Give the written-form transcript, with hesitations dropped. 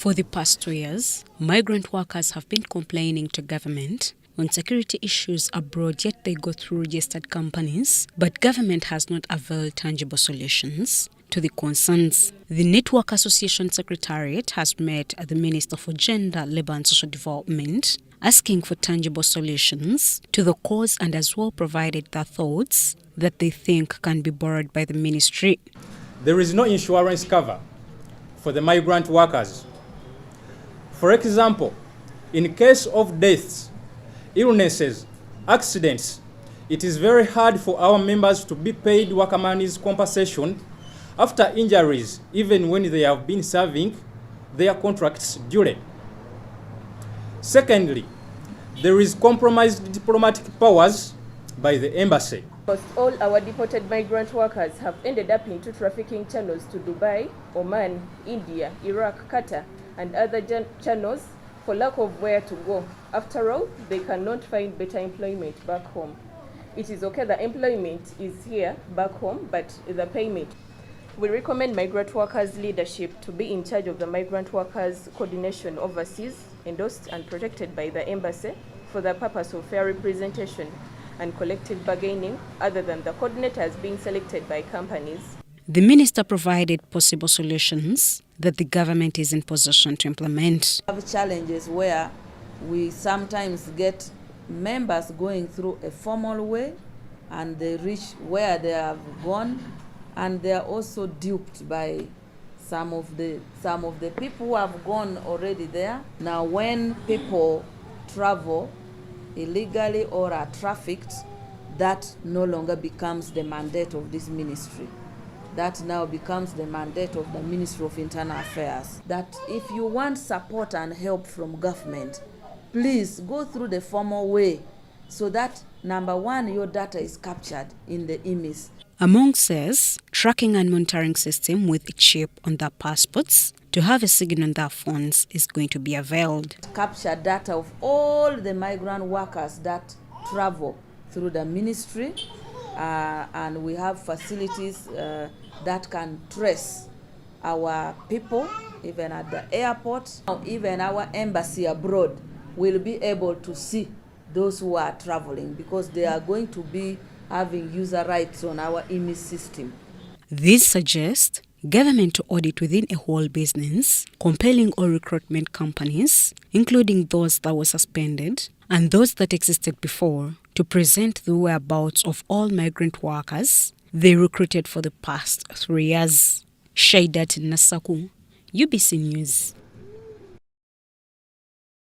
For the past 2 years, migrant workers have been complaining to government on security issues abroad, yet they go through registered companies, but government has not availed tangible solutions to the concerns. The Network Association Secretariat has met the Minister for Gender, Labour and Social Development, asking for tangible solutions to the cause and as well provided their thoughts that they think can be borrowed by the ministry. There is no insurance cover for the migrant workers. For example, in case of deaths, illnesses, accidents, it is very hard for our members to be paid workers' compensation after injuries, even when they have been serving their contracts duly. Secondly, there is compromised diplomatic powers by the embassy. Almost all our deported migrant workers have ended up into trafficking channels to Dubai, Oman, India, Iraq, Qatar, and other channels for lack of where to go. After all, they cannot find better employment back home. It is okay that employment is here back home, but the payment. We recommend migrant workers leadership to be in charge of the migrant workers coordination overseas, endorsed and protected by the embassy for the purpose of fair representation and collective bargaining, other than the coordinators being selected by companies. The minister provided possible solutions that the government is in position to implement. We have challenges where we sometimes get members going through a formal way and they reach where they have gone, and they are also duped by some of the people who have gone already there. Now when people travel illegally or are trafficked, that no longer becomes the mandate of this ministry. That now becomes the mandate of the Ministry of Internal Affairs. That if you want support and help from government, please go through the formal way so that, number one, your data is captured in the IMIS. Among says, tracking and monitoring system with a chip on their passports to have a signal on their phones is going to be availed. Capture data of all the migrant workers that travel through the ministry, and we have facilities that can trace our people, even at the airport. Even our embassy abroad will be able to see those who are traveling, because they are going to be having user rights on our IMIS system. This suggests government to audit within a whole business, compelling all recruitment companies, including those that were suspended and those that existed before, to present the whereabouts of all migrant workers they recruited for the past 3 years. Shaidat Nasaku, UBC News.